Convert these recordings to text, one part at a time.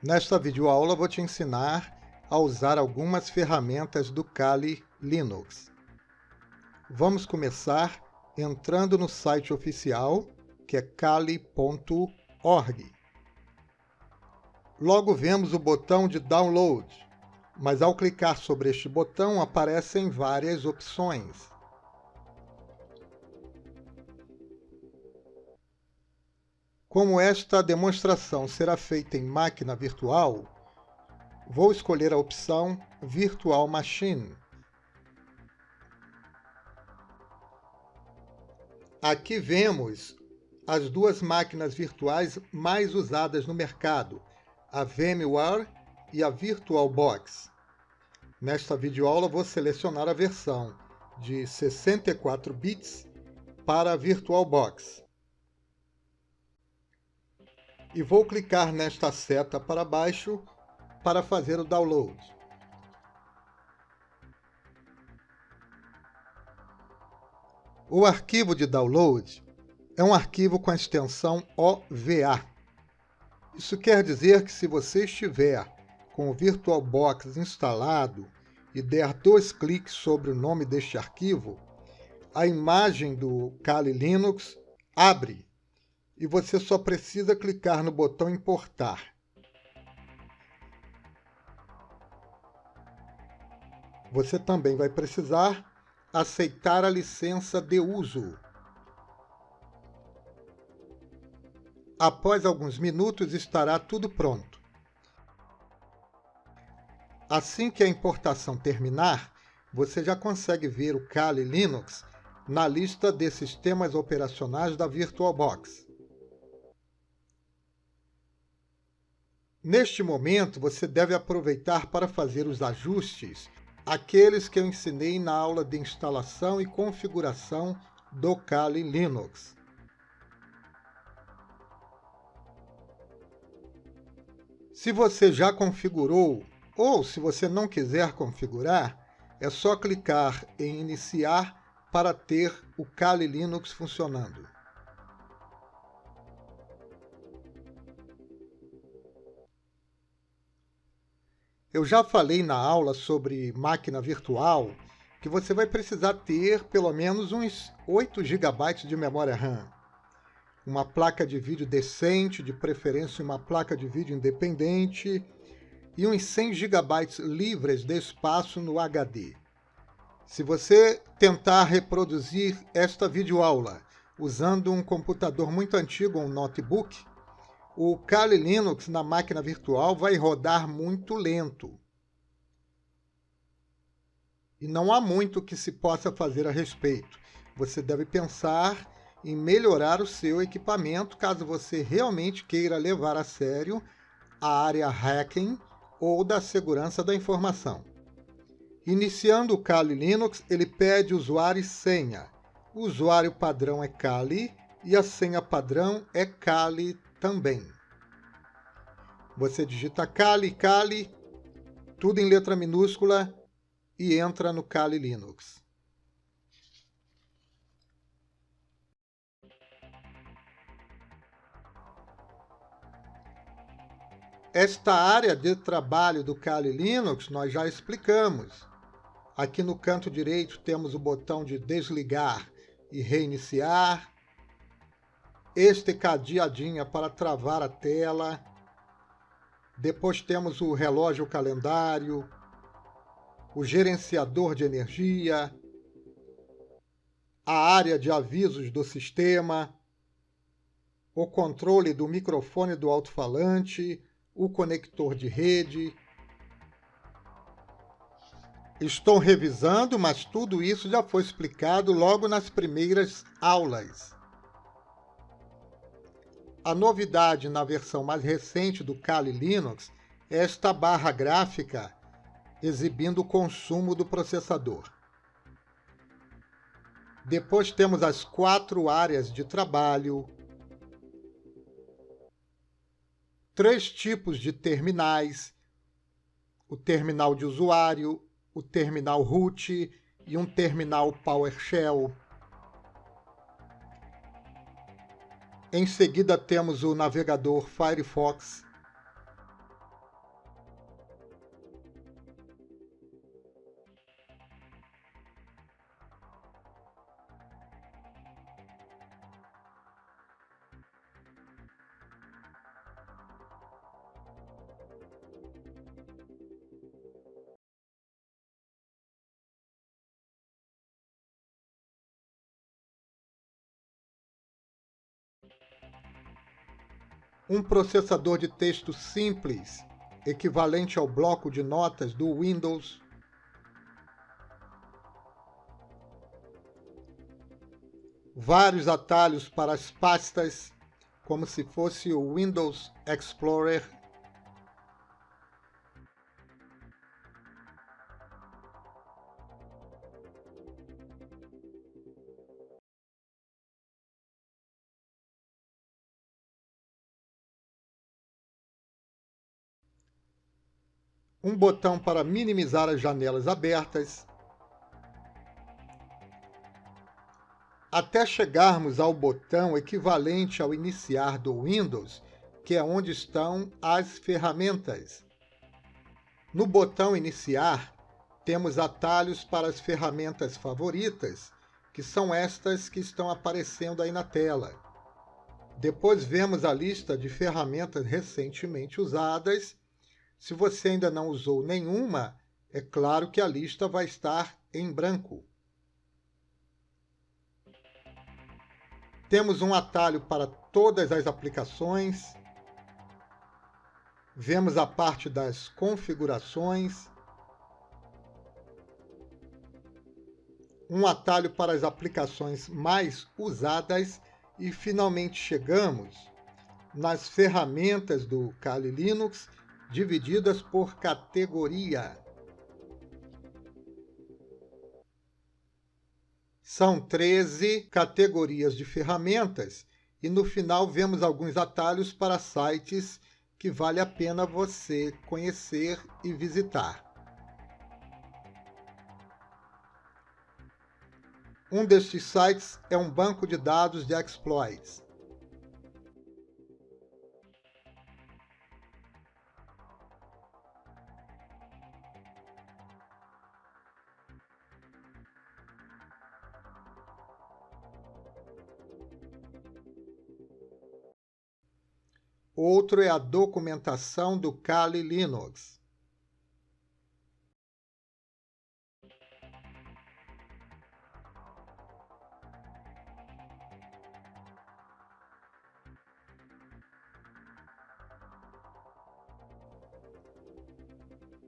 Nesta videoaula vou te ensinar a usar algumas ferramentas do Kali Linux. Vamos começar entrando no site oficial, que é kali.org. Logo vemos o botão de download, mas ao clicar sobre este botão aparecem várias opções. Como esta demonstração será feita em máquina virtual, vou escolher a opção Virtual Machine. Aqui vemos as duas máquinas virtuais mais usadas no mercado, a VMware e a VirtualBox. Nesta videoaula vou selecionar a versão de 64 bits para a VirtualBox. E vou clicar nesta seta para baixo para fazer o download. O arquivo de download é um arquivo com a extensão OVA. Isso quer dizer que se você estiver com o VirtualBox instalado e der 2 cliques sobre o nome deste arquivo, a imagem do Kali Linux abre e você só precisa clicar no botão importar. Você também vai precisar aceitar a licença de uso. Após alguns minutos estará tudo pronto. Assim que a importação terminar, você já consegue ver o Kali Linux na lista de sistemas operacionais da VirtualBox. Neste momento, você deve aproveitar para fazer os ajustes, aqueles que eu ensinei na aula de instalação e configuração do Kali Linux. Se você já configurou, ou se você não quiser configurar, é só clicar em Iniciar para ter o Kali Linux funcionando. Eu já falei na aula sobre máquina virtual que você vai precisar ter pelo menos uns 8 GB de memória RAM, uma placa de vídeo decente, de preferência uma placa de vídeo independente, e uns 100 GB livres de espaço no HD. Se você tentar reproduzir esta videoaula usando um computador muito antigo ou um notebook, o Kali Linux na máquina virtual vai rodar muito lento. E não há muito que se possa fazer a respeito. Você deve pensar em melhorar o seu equipamento caso você realmente queira levar a sério a área hacking ou da segurança da informação. Iniciando o Kali Linux, ele pede usuário e senha. O usuário padrão é Kali e a senha padrão é Kali também. Você digita Kali, tudo em letra minúscula e entra no Kali Linux. Esta área de trabalho do Kali Linux nós já explicamos. Aqui no canto direito temos o botão de desligar e reiniciar, este cadeadinho para travar a tela. Depois temos o relógio calendário, o gerenciador de energia, a área de avisos do sistema, o controle do microfone do alto-falante, o conector de rede. Estou revisando, mas tudo isso já foi explicado logo nas primeiras aulas. A novidade na versão mais recente do Kali Linux é esta barra gráfica exibindo o consumo do processador. Depois temos as 4 áreas de trabalho, 3 tipos de terminais, o terminal de usuário, o terminal root e um terminal PowerShell. Em seguida temos o navegador Firefox. Um processador de texto simples, equivalente ao bloco de notas do Windows. Vários atalhos para as pastas, como se fosse o Windows Explorer. Um botão para minimizar as janelas abertas, até chegarmos ao botão equivalente ao iniciar do Windows, que é onde estão as ferramentas. No botão iniciar, temos atalhos para as ferramentas favoritas, que são estas que estão aparecendo aí na tela. Depois vemos a lista de ferramentas recentemente usadas. Se você ainda não usou nenhuma, é claro que a lista vai estar em branco. Temos um atalho para todas as aplicações. Vemos a parte das configurações. Um atalho para as aplicações mais usadas e finalmente chegamos nas ferramentas do Kali Linux, divididas por categoria. São 13 categorias de ferramentas e no final vemos alguns atalhos para sites que vale a pena você conhecer e visitar. Um destes sites é um banco de dados de exploits. Outro é a documentação do Kali Linux.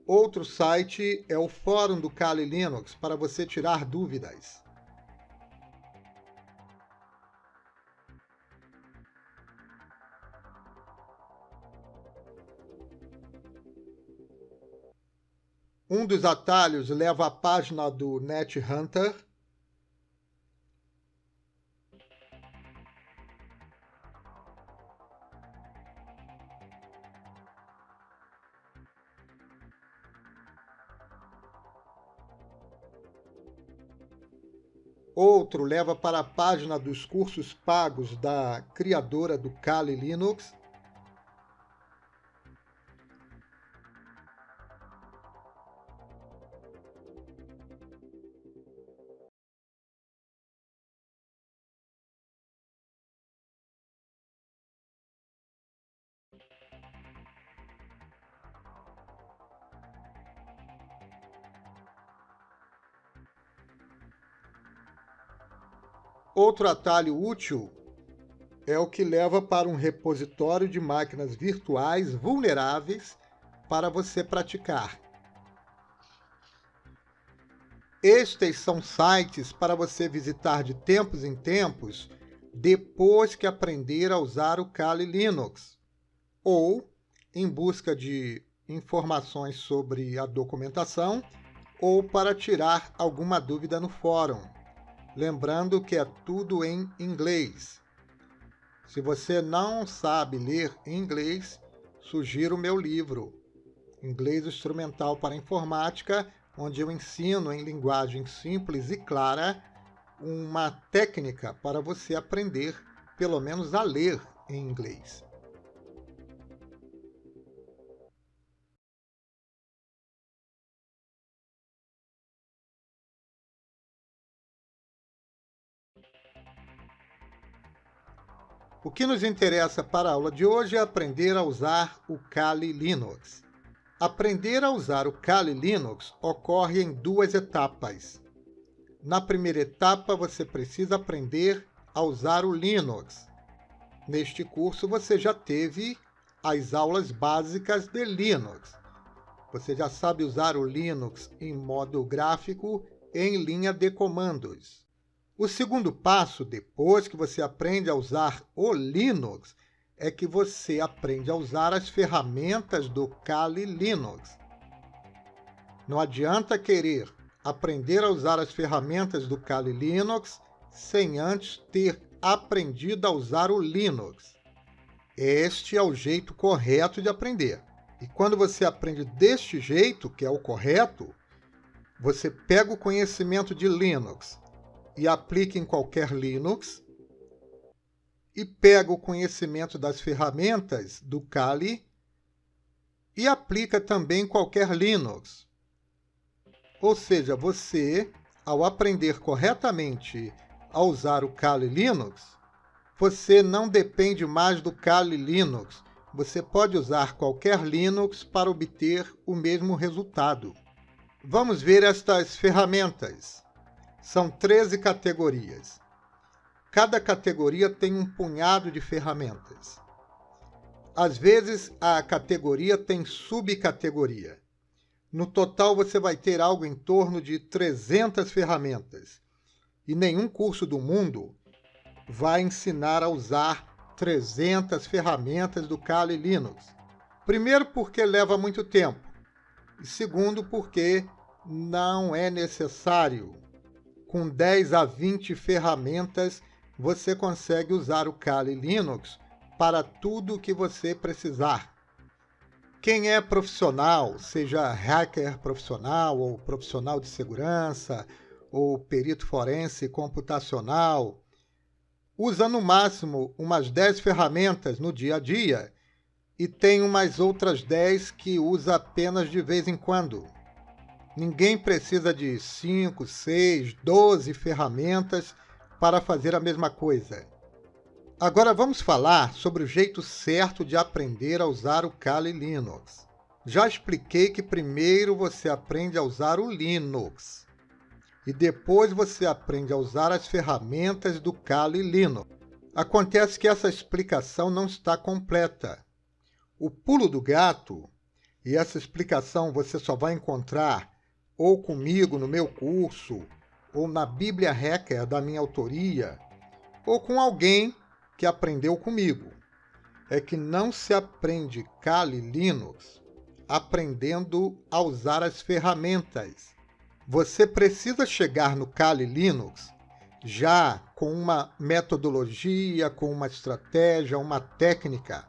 Outro site é o fórum do Kali Linux para você tirar dúvidas. Um dos atalhos leva à página do NetHunter. Outro leva para a página dos cursos pagos da criadora do Kali Linux. Outro atalho útil é o que leva para um repositório de máquinas virtuais vulneráveis para você praticar. Estes são sites para você visitar de tempos em tempos depois que aprender a usar o Kali Linux, ou em busca de informações sobre a documentação ou para tirar alguma dúvida no fórum. Lembrando que é tudo em inglês. Se você não sabe ler inglês, sugiro o meu livro, Inglês Instrumental para Informática, onde eu ensino em linguagem simples e clara uma técnica para você aprender, pelo menos a ler em inglês. O que nos interessa para a aula de hoje é aprender a usar o Kali Linux. Aprender a usar o Kali Linux ocorre em duas etapas. Na primeira etapa, você precisa aprender a usar o Linux. neste curso você já teve as aulas básicas de Linux. Você já sabe usar o Linux em modo gráfico em linha de comandos. O segundo passo, depois que você aprende a usar o Linux, é que você aprende a usar as ferramentas do Kali Linux. Não adianta querer aprender a usar as ferramentas do Kali Linux sem antes ter aprendido a usar o Linux. Este é o jeito correto de aprender. E quando você aprende deste jeito, que é o correto, você pega o conhecimento de Linux e aplica em qualquer Linux, e pega o conhecimento das ferramentas do Kali e aplica também em qualquer Linux. Ou seja, você, ao aprender corretamente a usar o Kali Linux, você não depende mais do Kali Linux. Você pode usar qualquer Linux para obter o mesmo resultado. Vamos ver estas ferramentas. São 13 categorias. Cada categoria tem um punhado de ferramentas. Às vezes, a categoria tem subcategoria. No total, você vai ter algo em torno de 300 ferramentas. E nenhum curso do mundo vai ensinar a usar 300 ferramentas do Kali Linux. Primeiro, porque leva muito tempo. E segundo, porque não é necessário. Com 10 a 20 ferramentas, você consegue usar o Kali Linux para tudo o que você precisar. Quem é profissional, seja hacker profissional ou profissional de segurança ou perito forense computacional, usa no máximo umas 10 ferramentas no dia a dia e tem umas outras 10 que usa apenas de vez em quando. Ninguém precisa de 5, 6, 12 ferramentas para fazer a mesma coisa. Agora vamos falar sobre o jeito certo de aprender a usar o Kali Linux. Já expliquei que primeiro você aprende a usar o Linux e depois você aprende a usar as ferramentas do Kali Linux. Acontece que essa explicação não está completa. O pulo do gato, e essa explicação você só vai encontrar ou comigo no meu curso, ou na Bíblia Hacker da minha autoria, ou com alguém que aprendeu comigo, é que não se aprende Kali Linux aprendendo a usar as ferramentas. Você precisa chegar no Kali Linux já com uma metodologia, com uma estratégia, uma técnica.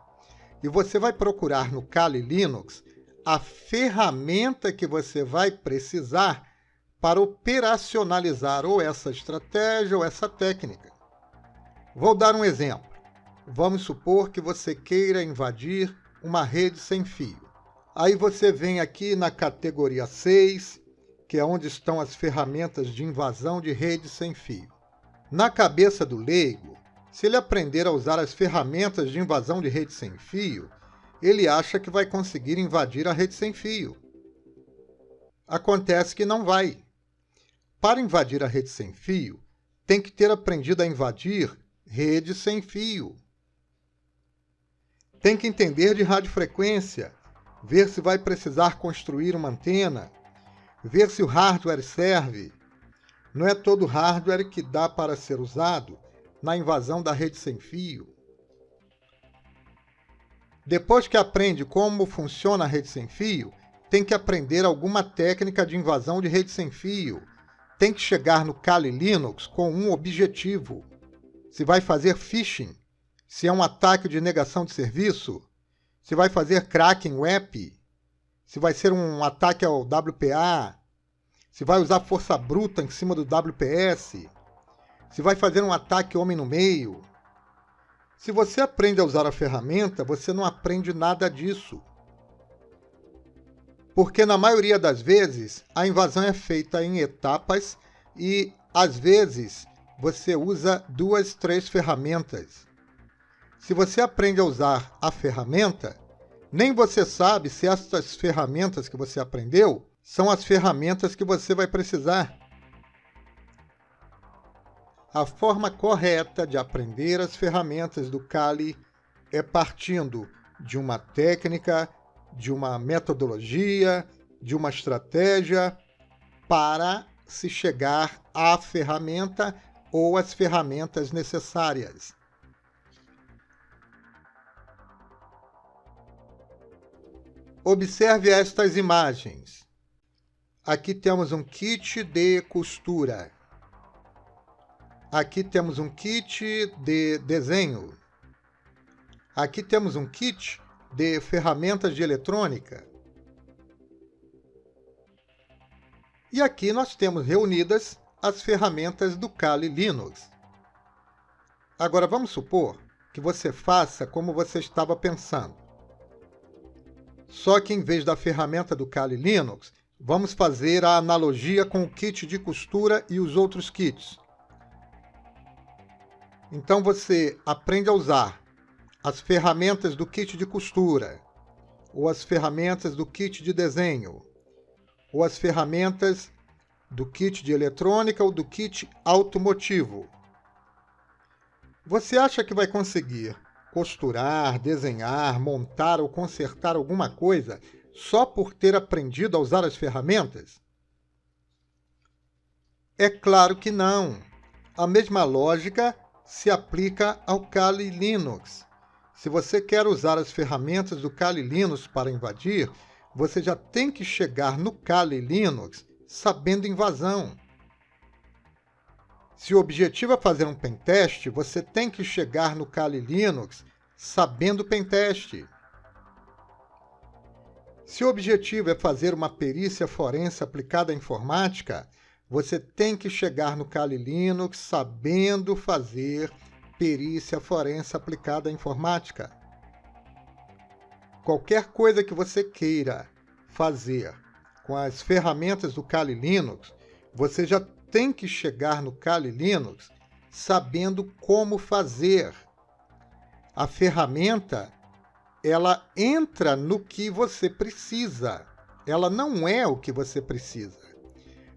E você vai procurar no Kali Linux a ferramenta que você vai precisar para operacionalizar ou essa estratégia ou essa técnica. Vou dar um exemplo. Vamos supor que você queira invadir uma rede sem fio. Aí você vem aqui na categoria 6, que é onde estão as ferramentas de invasão de rede sem fio. Na cabeça do leigo, se ele aprender a usar as ferramentas de invasão de rede sem fio, ele acha que vai conseguir invadir a rede sem fio. Acontece que não vai. Para invadir a rede sem fio, tem que ter aprendido a invadir rede sem fio. Tem que entender de radiofrequência, ver se vai precisar construir uma antena, ver se o hardware serve. Não é todo hardware que dá para ser usado na invasão da rede sem fio. Depois que aprende como funciona a rede sem fio, tem que aprender alguma técnica de invasão de rede sem fio. Tem que chegar no Kali Linux com um objetivo. Se vai fazer phishing, se é um ataque de negação de serviço, se vai fazer cracking web, se vai ser um ataque ao WPA, se vai usar força bruta em cima do WPS, se vai fazer um ataque homem no meio. Se você aprende a usar a ferramenta, você não aprende nada disso. Porque na maioria das vezes, a invasão é feita em etapas e, às vezes, você usa 2, 3 ferramentas. Se você aprende a usar a ferramenta, nem você sabe se essas ferramentas que você aprendeu são as ferramentas que você vai precisar. A forma correta de aprender as ferramentas do Kali é partindo de uma técnica, de uma metodologia, de uma estratégia para se chegar à ferramenta ou às ferramentas necessárias. Observe estas imagens. Aqui temos um kit de costura. Aqui temos um kit de desenho. Aqui temos um kit de ferramentas de eletrônica. E aqui nós temos reunidas as ferramentas do Kali Linux. Agora vamos supor que você faça como você estava pensando. Só que em vez da ferramenta do Kali Linux, vamos fazer a analogia com o kit de costura e os outros kits. Então você aprende a usar as ferramentas do kit de costura, ou as ferramentas do kit de desenho, ou as ferramentas do kit de eletrônica ou do kit automotivo. Você acha que vai conseguir costurar, desenhar, montar ou consertar alguma coisa só por ter aprendido a usar as ferramentas? É claro que não. A mesma lógica se aplica ao Kali Linux. Se você quer usar as ferramentas do Kali Linux para invadir, você já tem que chegar no Kali Linux sabendo invasão. Se o objetivo é fazer um pentest, você tem que chegar no Kali Linux sabendo pentest. Se o objetivo é fazer uma perícia forense aplicada à informática, você tem que chegar no Kali Linux sabendo fazer perícia forense aplicada à informática. Qualquer coisa que você queira fazer com as ferramentas do Kali Linux, você já tem que chegar no Kali Linux sabendo como fazer. A ferramenta, ela entra no que você precisa. Ela não é o que você precisa.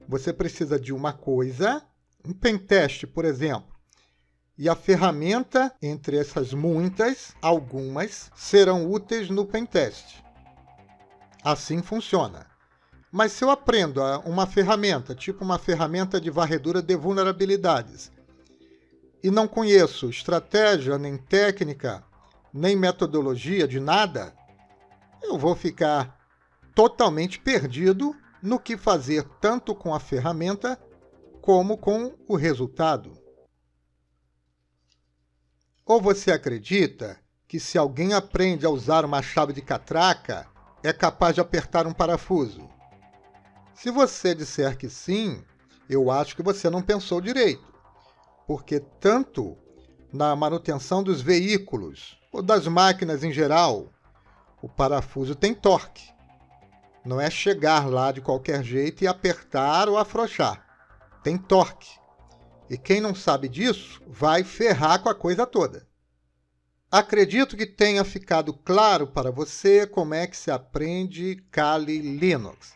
Você precisa de uma coisa, um pentest, por exemplo, e a ferramenta, entre essas muitas, algumas, serão úteis no pentest. Assim funciona. Mas se eu aprendo uma ferramenta, tipo uma ferramenta de varredura de vulnerabilidades, e não conheço estratégia, nem técnica, nem metodologia de nada, eu vou ficar totalmente perdido no que fazer tanto com a ferramenta como com o resultado. Ou você acredita que se alguém aprende a usar uma chave de catraca, é capaz de apertar um parafuso? Se você disser que sim, eu acho que você não pensou direito, porque tanto na manutenção dos veículos ou das máquinas em geral, o parafuso tem torque. Não é chegar lá de qualquer jeito e apertar ou afrouxar. Tem torque. E quem não sabe disso vai ferrar com a coisa toda. Acredito que tenha ficado claro para você como é que se aprende Kali Linux.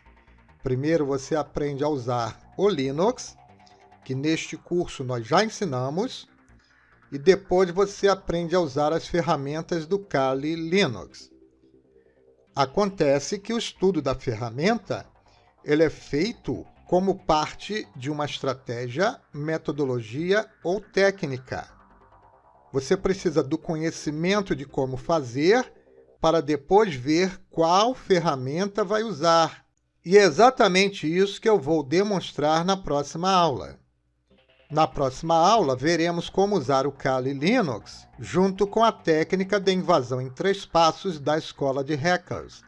Primeiro você aprende a usar o Linux, que neste curso nós já ensinamos, e depois você aprende a usar as ferramentas do Kali Linux. Acontece que o estudo da ferramenta ele é feito como parte de uma estratégia, metodologia ou técnica. Você precisa do conhecimento de como fazer para depois ver qual ferramenta vai usar. E é exatamente isso que eu vou demonstrar na próxima aula. Na próxima aula, veremos como usar o Kali Linux junto com a técnica de invasão em 3 passos da escola de hackers.